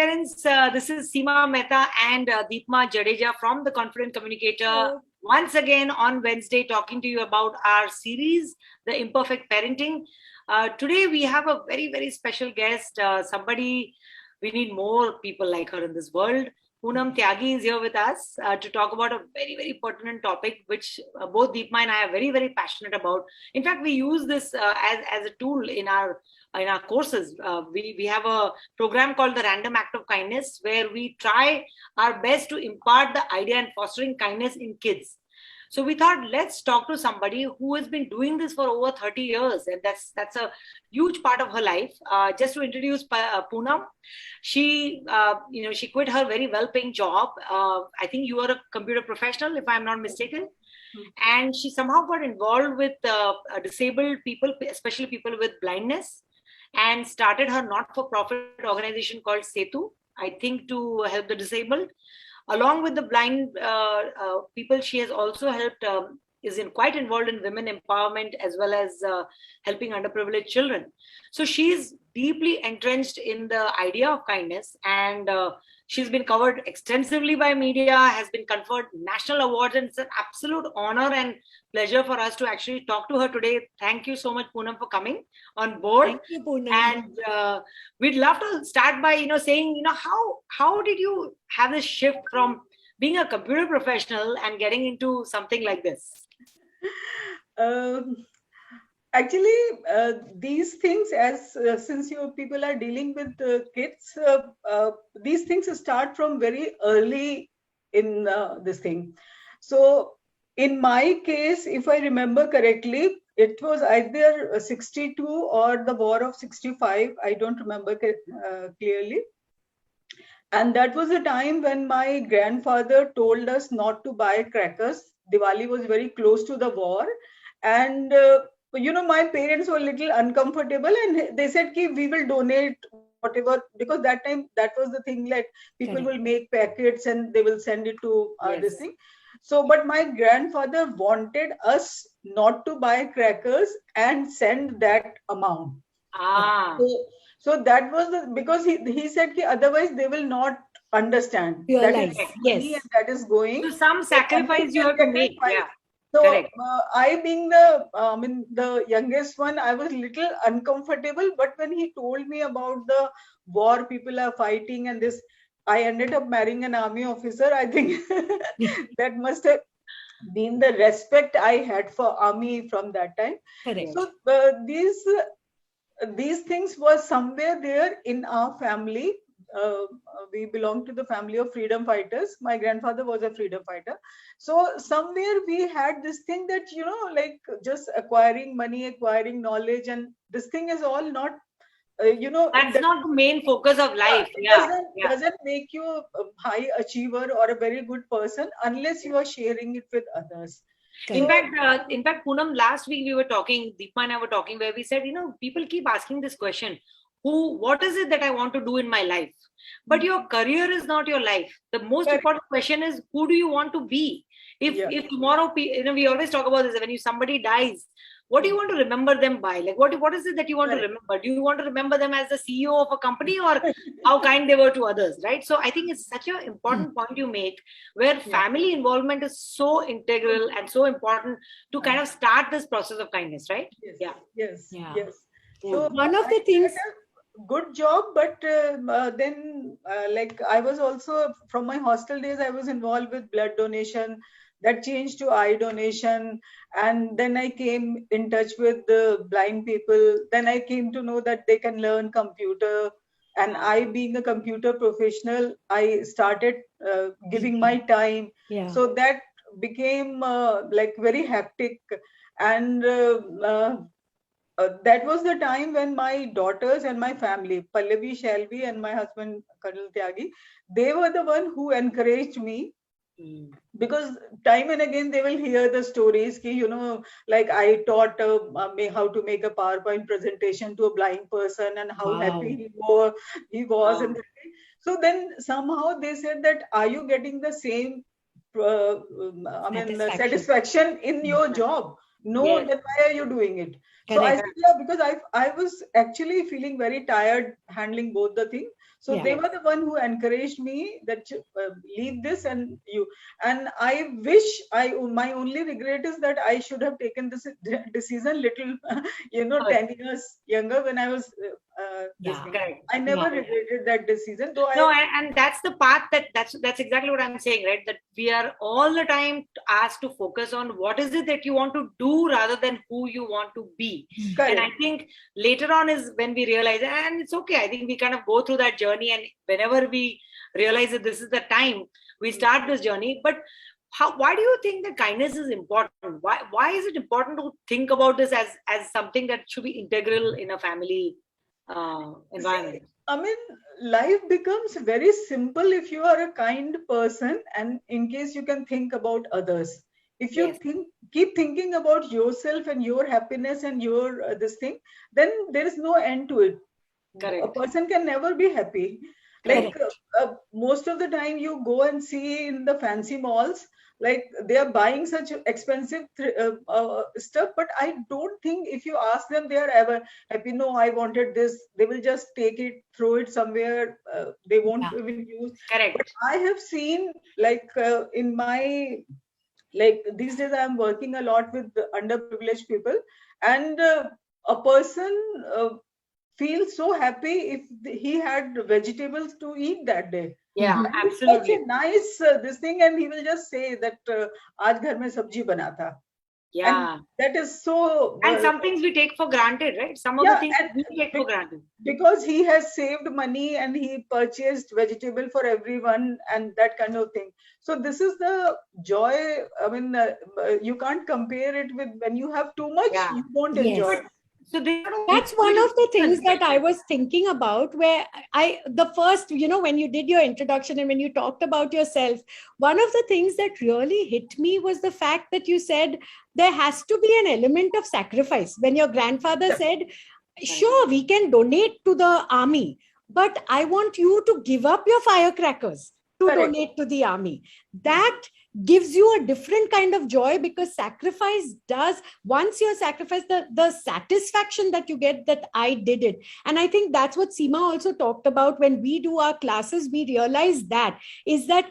parents. This is Seema Mehta and Deepma Jadeja from The Confident Communicator. Hello. Once again on Wednesday, talking to you about our series, The Imperfect Parenting. Today, we have a very, very special guest. Somebody, we need more people like her in this world. Poonam Tyagi is here with us to talk about a very, very pertinent topic, which both Deepma and I are very, very passionate about. In fact, we use this as a tool in our courses. We have a program called the Random Act of Kindness, where we try our best to impart the idea and fostering kindness in kids. So we thought, let's talk to somebody who has been doing this for over 30 years, and that's a huge part of her life. Just to introduce Poonam, she she quit her very well-paying job. I think you are a computer professional, if I'm not mistaken. And she somehow got involved with disabled people, especially people with blindness, and started her not-for-profit organization called Setu, I think, to help the disabled. Along with the blind people, she has also helped, is quite involved in women empowerment as well as helping underprivileged children. So she's deeply entrenched in the idea of kindness, and she's been covered extensively by media, has been conferred national awards, and it's an absolute honor and pleasure for us to actually talk to her today. Thank you so much, Poonam, for coming on board. Thank you, Poonam. And we'd love to start by saying how did you have this shift from being a computer professional and getting into something like this? Actually, these things, since you people are dealing with kids, these things start from very early in this thing. So in my case, if I remember correctly, it was either 62 or the war of 65. I don't remember clearly. And that was a time when my grandfather told us not to buy crackers. Diwali was very close to the war. And my parents were a little uncomfortable, and they said ki we will donate whatever, because that time that was the thing, like people will make packets and they will send it to this thing. So, but my grandfather wanted us not to buy crackers and send that amount. So that was because he said ki otherwise they will not understand that is money and that is going. So some sacrifice you have to make. Yeah. So I being the youngest one, I was little uncomfortable. But when he told me about the war people are fighting and this, I ended up marrying an army officer. I think that must have been the respect I had for army from that time. Correct. So these things were somewhere there in our family. We belong to the family of freedom fighters. My grandfather was a freedom fighter. So somewhere we had this thing that, like just acquiring money, acquiring knowledge, and this thing is all not, that's not the main focus of life. Doesn't make you a high achiever or a very good person unless you are sharing it with others. In fact, Poonam, last week we were talking, Deepma and I were talking, where we said, people keep asking this question, what is it that I want to do in my life? But your career is not your life. The most important question is, who do you want to be? If tomorrow, we always talk about this, when somebody dies, what do you want to remember them by? Like, what is it that you want to remember? Do you want to remember them as the CEO of a company, or how kind they were to others, right? So I think it's such an important point you make, where family involvement is so integral and so important to kind of start this process of kindness, right? Yes. So one of the things, good job, but then like I was also, from my hostel days, I was involved with blood donation. That changed to eye donation, and then I came in touch with the blind people. Then I came to know that they can learn computer, and I, being a computer professional, I started giving my time. So that became like very hectic, and that was the time when my daughters and my family, Pallavi, Shelby, and my husband, Colonel Tyagi, they were the one who encouraged me. Because time and again they will hear the stories ki, like I taught how to make a PowerPoint presentation to a blind person and how happy he was. And so then somehow they said that, are you getting the same satisfaction in your job? no, Yes. then why are you doing it? So I Correct. said, yeah, because I was actually feeling very tired handling both the things. So they Yeah. were the one who encouraged me that leave this and you. And I wish my only regret is that I should have taken this decision little, 10 years younger when I was this Yeah. thing. Correct. I never Yeah. regretted that decision, though No, I. and that's the path that's exactly what I'm saying, right? That we are all the time asked to focus on what is it that you want to do rather than who you want to be. And I Correct. think later on is when we realize, and it's okay. I think we kind of go through that journey, and whenever we realize that this is the time, we start this journey. But why do you think that kindness is important? Why is it important to think about this as something that should be integral in a family environment? See, I mean, life becomes very simple if you are a kind person and in case you can think about others. If you Yes, keep thinking about yourself and your happiness and your this thing, then there is no end to it. A correct. person can never be happy. Like Correct. most of the time you go and see in the fancy malls, like they are buying such expensive stuff, but I don't think if you ask them they are ever happy. No, I wanted this. They will just take it, throw it somewhere. They won't Yeah. even use. But Correct. I have seen like in my, like these days I'm working a lot with the underprivileged people, and a person feels so happy if he had vegetables to eat that day. Yeah, Mhm. It's such absolutely. a nice this thing, and he will just say that aaj ghar mein sabji bana tha. And Yeah. that is so And some things we take for granted, right? Some of the yeah, things and we take for granted. because he has saved money and he purchased vegetable for everyone and that kind of thing. So this is the joy. I mean, you can't compare it with when you have too much, Yeah. you won't Yes. enjoy. So they sort of That's one of the things that I right? was thinking about, where the first, when you did your introduction and when you talked about yourself, one of the things that really hit me was the fact that you said there has to be an element of sacrifice. When your grandfather said, sure, we can donate to the army, but I want you to give up your firecrackers to Correct. donate to the army. That gives you a different kind of joy, because sacrifice does, once you're sacrificed, the satisfaction that you get, that I did it. And I think that's what Seema also talked about. When we do our classes, we realize that is that,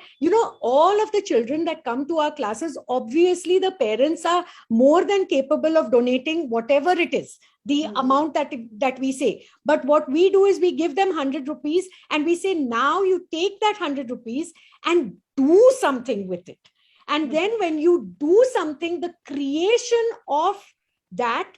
all of the children that come to our classes, obviously the parents are more than capable of donating whatever it is, the amount that we say. But what we do is we give them 100 rupees and we say, now you take that 100 rupees and do something with it. And then when you do something, the creation of that,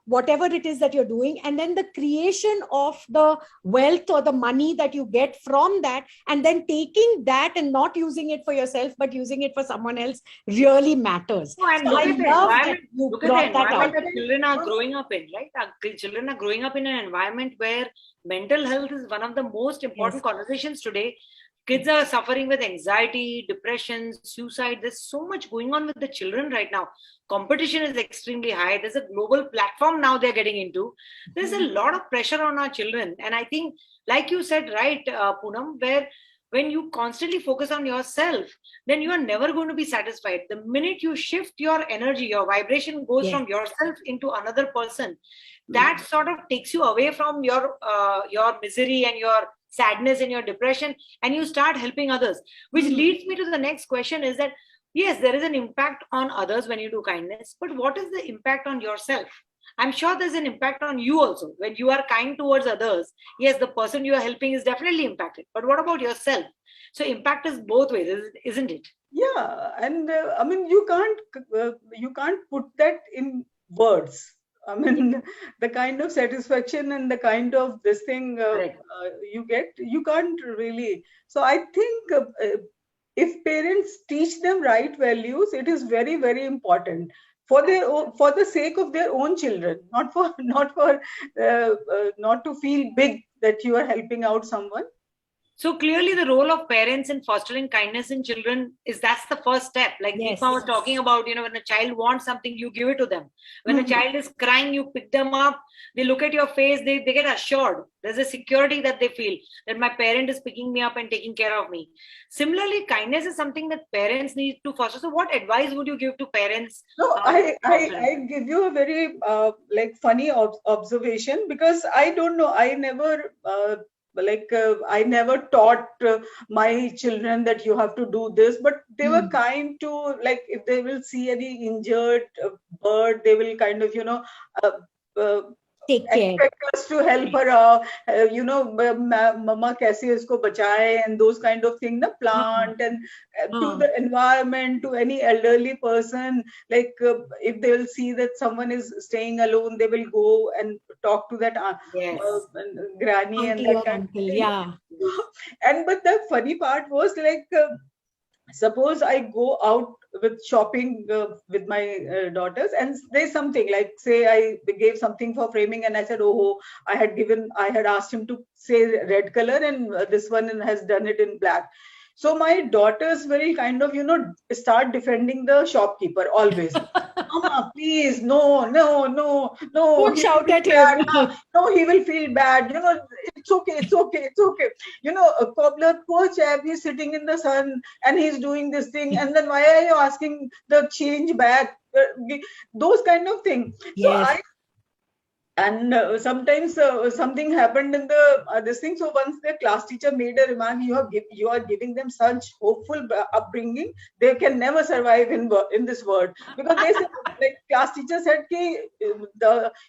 whatever it is that you're doing, and then the creation of the wealth or the money that you get from that, and then taking that and not using it for yourself but using it for someone else, really matters. No, and So look I at the love that environment. you Look at the brought that environment out. that children are growing up in, right? Our children are growing up in an environment where mental health is one of the most important conversations today. Kids are suffering with anxiety, depression, suicide. There's so much going on with the children right now. Competition is extremely high. There's a global platform now they're getting into. There's a lot of pressure on our children. And I think, like you said, right, Poonam, where when you constantly focus on yourself, then you are never going to be satisfied. The minute you shift your energy, your vibration goes from yourself into another person, that sort of takes you away from your misery and your sadness and your depression, and you start helping others, which leads me to the next question. Is that yes, there is an impact on others when you do kindness, but what is the impact on yourself? I'm sure there's an impact on you also. When you are kind towards others, yes, the person you are helping is definitely impacted, but what about yourself? So impact is both ways, isn't it? Yeah, and I mean you can't put that in words. I mean, the kind of satisfaction and the kind of this thing you get, you can't really. So I think if parents teach them right values, it is very, very important for their own, for the sake of their own children, not for not to feel big that you are helping out someone. So clearly the role of parents in fostering kindness in children that's the first step. Like Yes. Deepa was talking about, when a child wants something, you give it to them. When a child is crying, you pick them up, they look at your face, they get assured. There's a security that they feel that my parent is picking me up and taking care of me. Similarly, kindness is something that parents need to foster. So what advice would you give to parents? No, I give you a very like funny observation, because I don't know, I never I never taught my children that you have to do this, but they were kind to, like, if they will see any injured bird, they will kind of take care, expect us to help her mama kaise isko bachaye, and those kind of thing, the plant and to the environment, to any elderly person, like if they will see that someone is staying alone, they will go and talk to that granny and uncle that or kind uncle, of thing. yeah. And but the funny part was, like, suppose I go out with shopping with my daughters, and there's something, like, say I gave something for framing, and I said, oh, I had asked him to say red color, and this one has done it in black. So my daughters very kind of start defending the shopkeeper always. Mama, please, no. Don't shout at him. No, he will feel bad. It's okay. A cobbler, poor chap, he's sitting in the sun and he's doing this thing. And then why are you asking the change back? Those kind of things. Yes. So sometimes something happened in the this thing. So once the class teacher made a remark, you are giving them such hopeful upbringing, they can never survive in this world, because they said, like, class teacher said,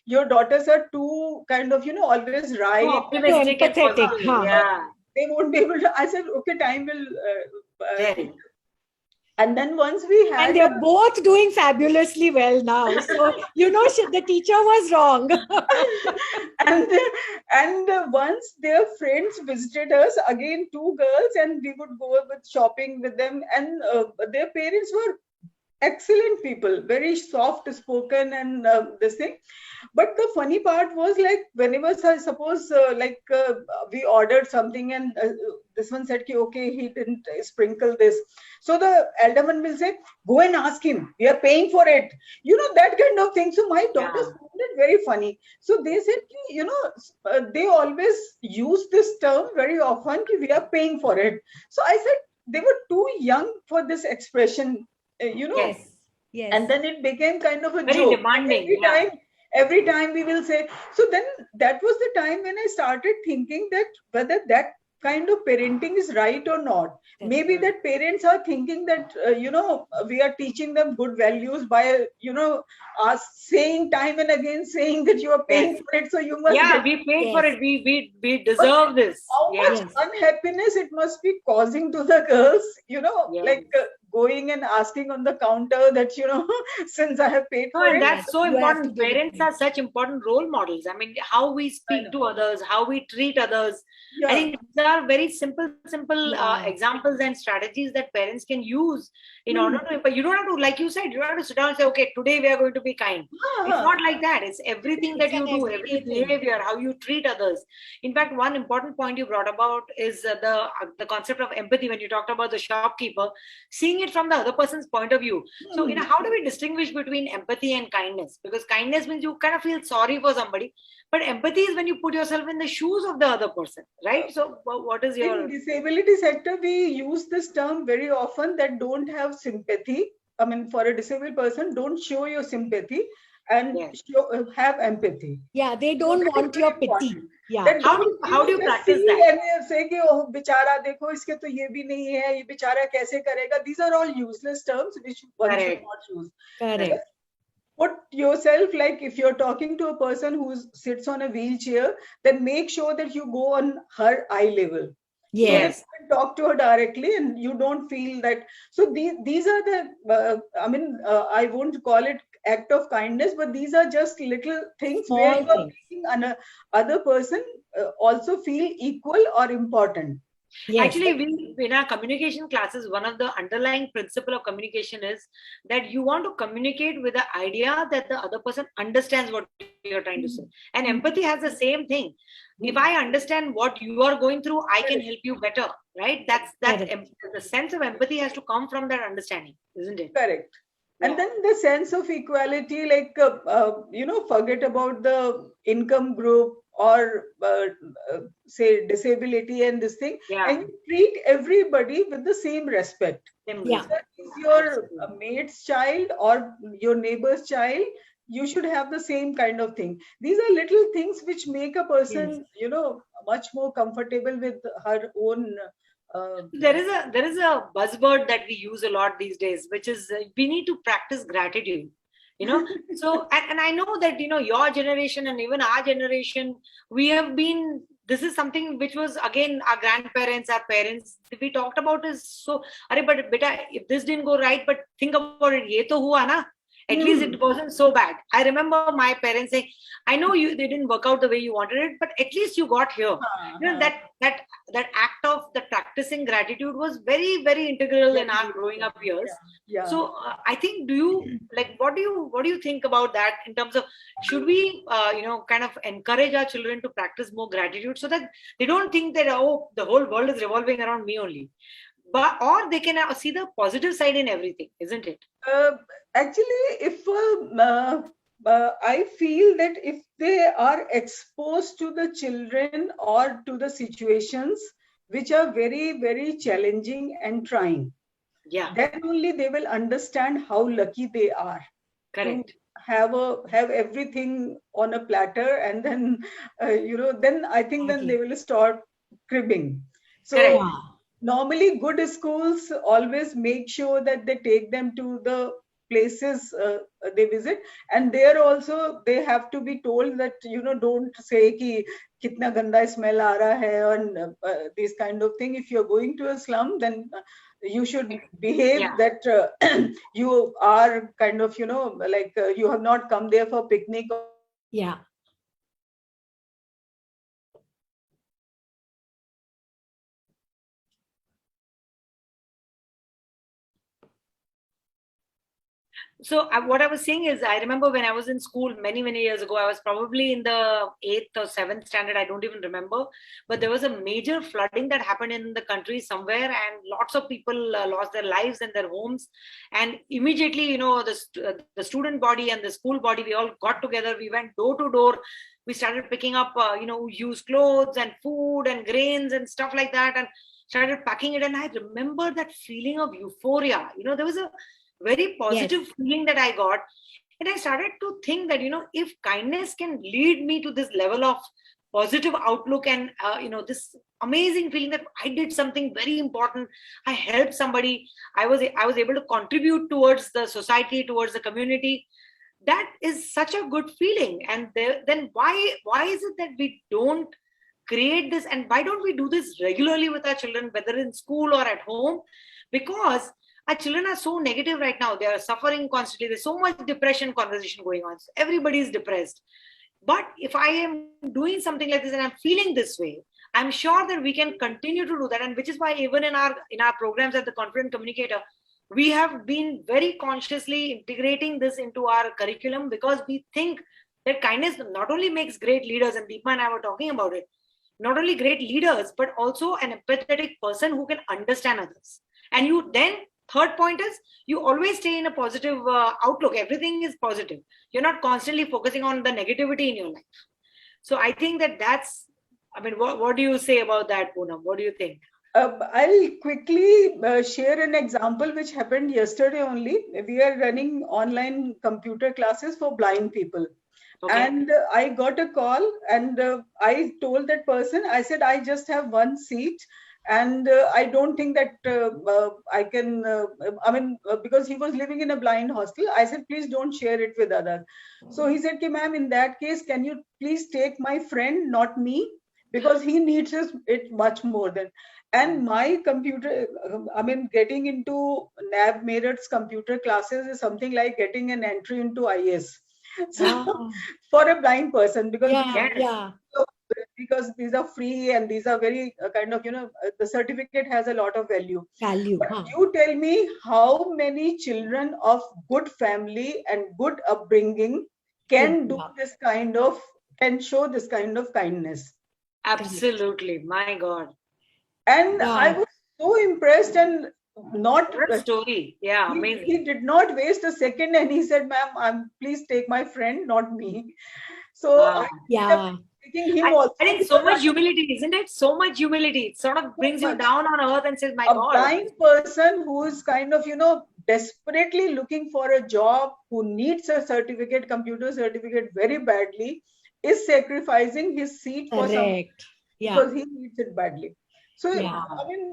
your daughters are too kind of always right, optimistic and empathetic. yeah. They won't be able to. I said, okay, time will. And then once we had, and they're both doing fabulously well now. So the teacher was wrong. and once their friends visited us, again 2 girls, and we would go with shopping with them, and their parents were excellent people, very soft spoken, and this thing. But the funny part was, like, whenever, suppose we ordered something, and this one said, okay, he didn't sprinkle this. So the elder one will say, go and ask him, we are paying for it. That kind of thing. So my daughters found it very funny. So they said, they always use this term very often, we are paying for it. So I said, they were too young for this expression. Yes. And then it became kind of a very joke. Demanding. Every time we will say. So then that was the time when I started thinking that whether that kind of parenting is right or not. Maybe that parents are thinking that we are teaching them good values by us saying time and again, saying that you are paying for it, so you must we paid for it, we deserve this. How much unhappiness it must be causing to the girls, like going and asking on the counter that since I have paid for it. And that's so important. Parents are such important role models. I mean, how we speak to others, how we treat others. I think these are very simple examples and strategies that parents can use in order to. But you don't have to, like you said, you don't have to sit down and say, okay, today we are going to be kind. It's not like that. It's everything that you do, every behavior, how you treat others. In fact, one important point you brought about is the concept of empathy. When you talked about the shopkeeper, seeing it from the other person's point of view. So, how do we distinguish between empathy and kindness? Because kindness means you kind of feel sorry for somebody, but empathy is when you put yourself in the shoes of the other person, right? So, what is your... In disability sector, we use this term very often, that don't have sympathy. I mean, for a disabled person, don't show your sympathy and have empathy. Yeah, they don't want your pity. Yeah. How do you practice that? And say, oh, bichara, dekho, iske to ye bhi nahi hai, ye bichara kaise karega. These are all useless terms which one should not use. Correct. Put yourself, like, if you're talking to a person who sits on a wheelchair, then make sure that you go on her eye level. Yes. So you can talk to her directly and you don't feel that. So these are the, I won't call it act of kindness, but these are just little things where you are making another person also feel equal or important. Yes. Actually, we in our communication classes, one of the underlying principle of communication is that you want to communicate with the idea that the other person understands what you're trying to say. And empathy has the same thing. If I understand what you are going through, I can help you better, right? The sense of empathy has to come from that understanding, isn't it? Correct. Yeah. And then the sense of equality, like, forget about the income group or say disability and this thing, Yeah. and you treat everybody with the same respect. Same Yeah. reason. Is your Absolutely. mate's child or your neighbor's child, you should have the same kind of thing. These are little things which make a person, much more comfortable with her own. There is a buzzword that we use a lot these days, which is we need to practice gratitude. So and I know that your generation and even our generation, we have been. This is something which was again our grandparents, our parents. We talked about is so. Arey, but beta, if this didn't go right, but think about it. Ye to hua na. At least it wasn't so bad. I remember my parents saying, "I know they didn't work out the way you wanted it, but at least you got here." That act of the practicing gratitude was very, very integral in our growing up years. Yeah. So I think, what do you think about that in terms of, should we kind of encourage our children to practice more gratitude so that they don't think that, oh, the whole world is revolving around me only, or they can see the positive side in everything, isn't it? Actually, if I feel that if they are exposed to the children or to the situations which are very, very challenging and trying, then only they will understand how lucky they are. Correct. To have everything on a platter, and then then I think then they will start cribbing. So Correct. normally good schools always make sure that they take them to the places they visit, and there also they have to be told that don't say ki kitna ganda smell aa raha hai, and this kind of thing. If you're going to a slum, then you should behave that you are kind of like you have not come there for picnic. Yeah. So what I was saying is, I remember when I was in school many, many years ago, I was probably in the 8th or 7th standard, I don't even remember, but there was a major flooding that happened in the country somewhere, and lots of people lost their lives and their homes. And immediately, the student body and the school body, we all got together, we went door to door, we started picking up, used clothes and food and grains and stuff like that, and started packing it. And I remember that feeling of euphoria. There was a very positive feeling that I got. And I started to think that, if kindness can lead me to this level of positive outlook and, this amazing feeling that I did something very important, I helped somebody, I was able to contribute towards the society, towards the community. That is such a good feeling. And then why is it that we don't create this, and why don't we do this regularly with our children, whether in school or at home? Because our children are so negative right now. They are suffering constantly. There's so much depression conversation going on. So everybody is depressed. But if I am doing something like this and I'm feeling this way, I'm sure that we can continue to do that. And which is why even in our programs at the Confident Communicator, we have been very consciously integrating this into our curriculum, because we think that kindness not only makes great leaders, and Deepa and I were talking about it, not only great leaders, but also an empathetic person who can understand others. And you then, third point is, you always stay in a positive outlook. Everything is positive. You're not constantly focusing on the negativity in your life. So I think that's, what do you say about that, Poonam? What do you think? I'll quickly share an example which happened yesterday only. We are running online computer classes for blind people. Okay. And I got a call, and I told that person, I said, I just have one seat. And I don't think that I can, because he was living in a blind hostel, I said, please don't share it with others. So he said, ma'am, in that case, can you please take my friend, not me? Because he needs it much more than. And my computer, getting into NAB Meerut's computer classes is something like getting an entry into IS. So for a blind person, because because these are free and these are very kind of, the certificate has a lot of value. Value. But Huh. you tell me how many children of good family and good upbringing can do this kind of, can show this kind of kindness. Absolutely. My God. And I Yeah. was so impressed, and not What a story. Yeah, amazing. he did not waste a second, and he said, ma'am, please take my friend, not me. So Wow. I ended up Yeah. taking him I also, think so much humility, isn't it? So much humility. It sort of brings you much. down on earth and says, my A God. blind person who is kind of, desperately looking for a job, who needs a certificate, computer certificate very badly, is sacrificing his seat for some, Correct. Yeah. because he needs it badly. So, Yeah. I mean,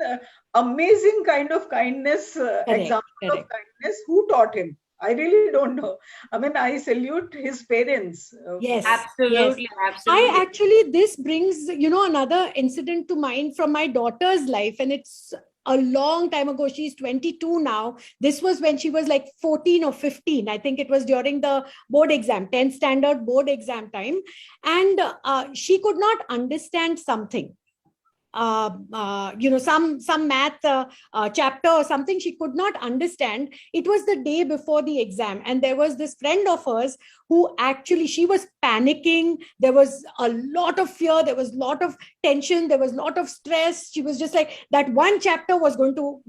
amazing kind of kindness, example of Correct. kindness. Who taught him? I really don't know. I mean, I salute his parents. Yes. Absolutely. Yes. Absolutely. I actually, this brings, another incident to mind from my daughter's life. And it's a long time ago. She's 22 now. This was when she was like 14 or 15. I think it was during the board exam, 10th standard board exam time. And she could not understand something. Some math chapter or something she could not understand. It was the day before the exam, and there was this friend of hers who actually, she was panicking. There was a lot of fear, there was a lot of tension, there was a lot of stress. She was just like, that one chapter was going to,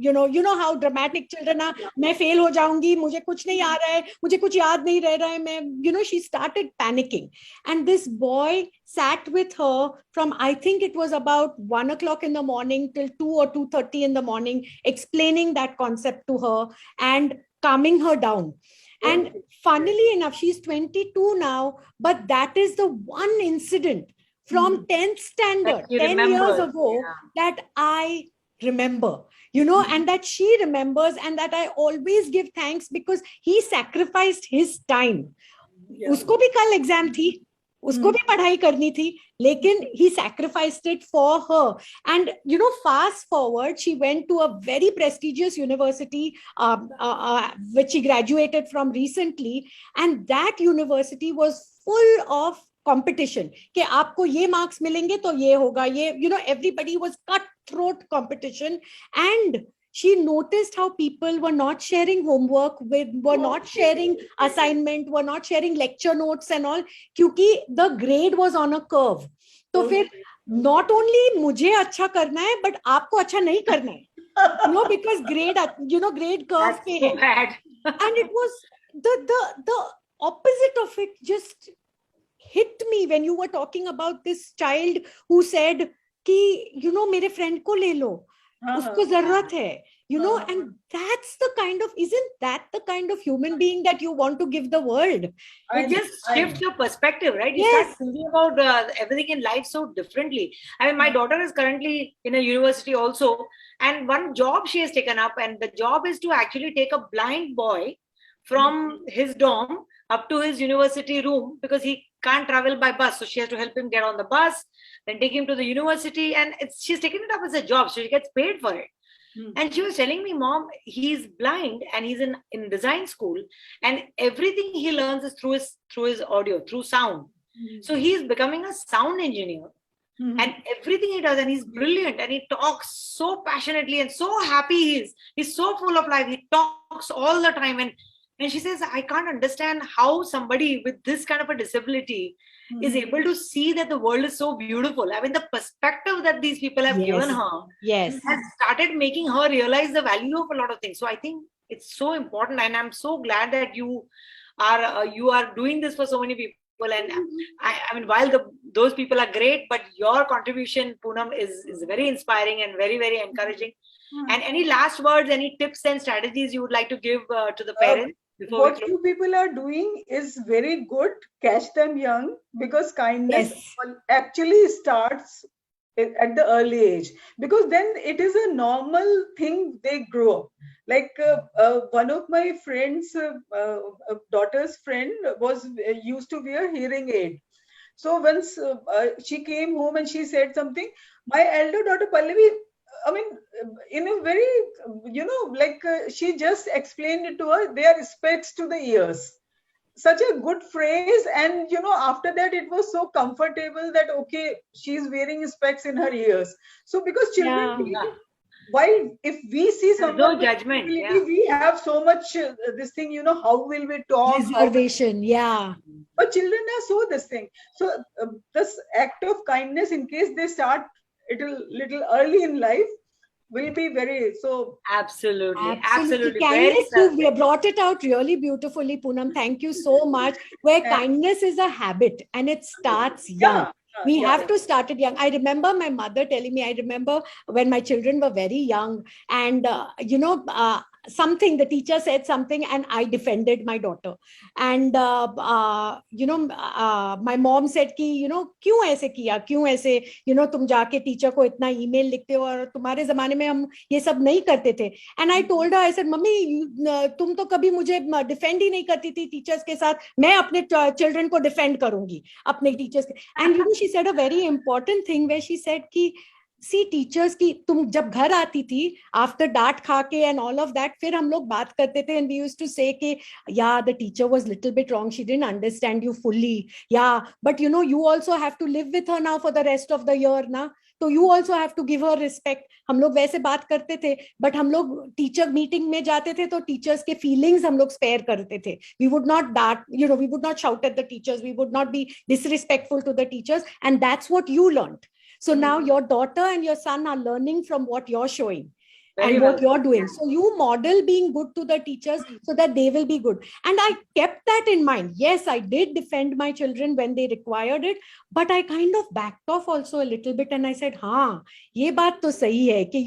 how dramatic children are. मैं fail हो जाऊंगी, मुझे कुछ नहीं आ रहा है, मुझे कुछ याद नहीं रह रहा है, मैं, she started panicking. And this boy sat with her from, I think it was about 1 o'clock in the morning till 2 or 2:30 in the morning, explaining that concept to her and calming her down. And funnily enough, she's 22 now, but that is the one incident from 10th standard, 10 years ago, that I remember, and that she remembers, and that I always give thanks, because he sacrificed his time. उसको भी कल exam थी, उसको भी पढ़ाई करनी थी, लेकिन he sacrificed it for her. And fast forward, she went to a very prestigious university which she graduated from recently, and that university was full of competition कि आपको ये marks मिलेंगे तो ये होगा, ये everybody was cutthroat competition. And she noticed how people were not sharing homework, were not sharing assignment, were not sharing lecture notes and all, क्योंकि the grade was on a curve. तो फिर not only मुझे अच्छा करना है, but आपको अच्छा नहीं करना है, because grade curve पे है. And it was the opposite of it just hit me when you were talking about this child who said कि मेरे friend को ले लो, उसको जरूरत है, and that's the kind of, isn't that the kind of human being that you want to give the world? It just shifts your perspective, right? You start thinking about everything in life so differently. I mean, my daughter is currently in a university also, and one job she has taken up, and the job is to actually take a blind boy from his dorm up to his university room, because he can't travel by bus, so she has to help him get on the bus, then take him to the university, and she's taken it up as a job, so she gets paid for it. And she was telling me, Mom, he's blind and he's in design school, and everything he learns is through his audio, through sound. So he's becoming a sound engineer. And everything he does, and he's brilliant, and he talks so passionately and so happy. He's so full of life. He talks all the time, and she says, I can't understand how somebody with this kind of a disability is able to see that the world is so beautiful. I mean, the perspective that these people have given her has started making her realize the value of a lot of things. So I think it's so important, and I'm so glad that you are doing this for so many people. And I mean, while those people are great, but your contribution, Poonam, is very inspiring and very, very encouraging. And any last words, any tips and strategies you would like to give to the parents? What you people are doing is very good. Catch them young, because kindness actually starts at the early age, because then it is a normal thing. They grow up. Like one of my friends, daughter's friend, was used to wear hearing aid. So once she came home and she said something, my elder daughter Pallavi, I mean, in a very, she just explained it to her. They are specs to the ears. such a good phrase, and after that it was so comfortable that okay, she's wearing specs in her ears. So because children Yeah. believe, while if we see There's someone no with judgment. disability, Yeah. we have so much this thing, how will we talk, how, Reservation. Yeah. but children are so this thing. So this act of kindness, in case they start it a little early in life, will be very so. Absolutely. Absolutely. Absolutely. Very Kindness, self. you brought it out really beautifully, Poonam. Thank you so much. Where Yeah, kindness is a habit and it starts young. yeah, We yeah. have to start it young. I remember my mother telling me, I remember when my children were very young, and, something, the teacher said something, and I defended my daughter. And, my mom said, कि, क्यों ऐसे किया, क्यों ऐसे, तुम जाके teacher को इतना ईमेल लिखते हो, और तुम्हारे जमाने में हम ये सब नहीं करते थे. And I told her, I said, mummy, तुम तो कभी मुझे डिफेंड ही नहीं करती थी टीचर्स के साथ, मैं अपने चिल्ड्रन को डिफेंड करूंगी अपने टीचर्स के. And she said a very important thing where she said कि सी टीचर्स की, तुम जब घर आती थी आफ्टर डांट खा के एंड ऑल ऑफ दैट, फिर हम लोग बात करते थे, and we used to say कि या the teacher was little bit wrong, she didn't understand you fully, या but you also have to live with her now for the rest of the year ना, तो you also have to give her respect. हम लोग वैसे बात करते थे, but हम लोग टीचर मीटिंग में जाते थे तो टीचर्स के फीलिंग्स हम लोग स्पेयर करते थे. वी वुड नॉट डांट, we would not shout at the teachers, we would not be disrespectful to the teachers, and that's what you learned. So now your daughter and your son are learning from what you're showing Very and well. what you're doing. So you model being good to the teachers so that they will be good. And I kept that in mind. Yes, I did defend my children when they required it, but I kind of backed off also a little bit, and I said, हाँ, ये बात तो सही है कि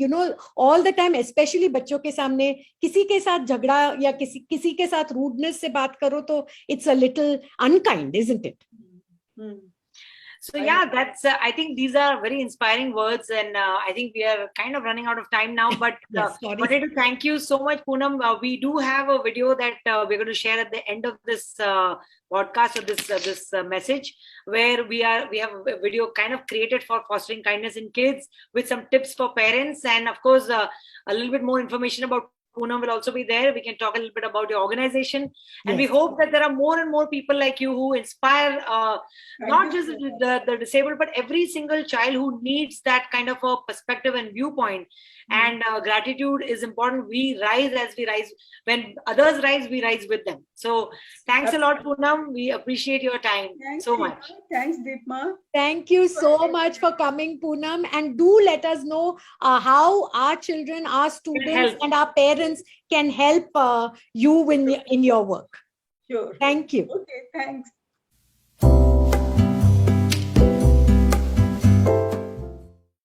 all the time, especially बच्चों के सामने किसी के साथ झगड़ा या किसी के साथ rudeness से बात करो तो it's a little unkind, isn't it? So yeah, that's. I think these are very inspiring words, and I think we are kind of running out of time now. But Yes, sorry. wanted to thank you so much, Poonam. We do have a video that we're going to share at the end of this podcast, or this message, where we have a video kind of created for fostering kindness in kids with some tips for parents, and of course a little bit more information about Poonam will also be there. We can talk a little bit about your organization, and we Yes. hope that there are more and more people like you who inspire not just the disabled, but every single child who needs that kind of a perspective and viewpoint. And gratitude is important. We rise as we rise. When others rise, we rise with them. So thanks a lot, Poonam. We appreciate your time so much. Thanks, Deepma. Thank you so much for coming, Poonam. And do let us know how our children, our students, and our parents can help you in your work. Sure. Thank you. Okay, thanks.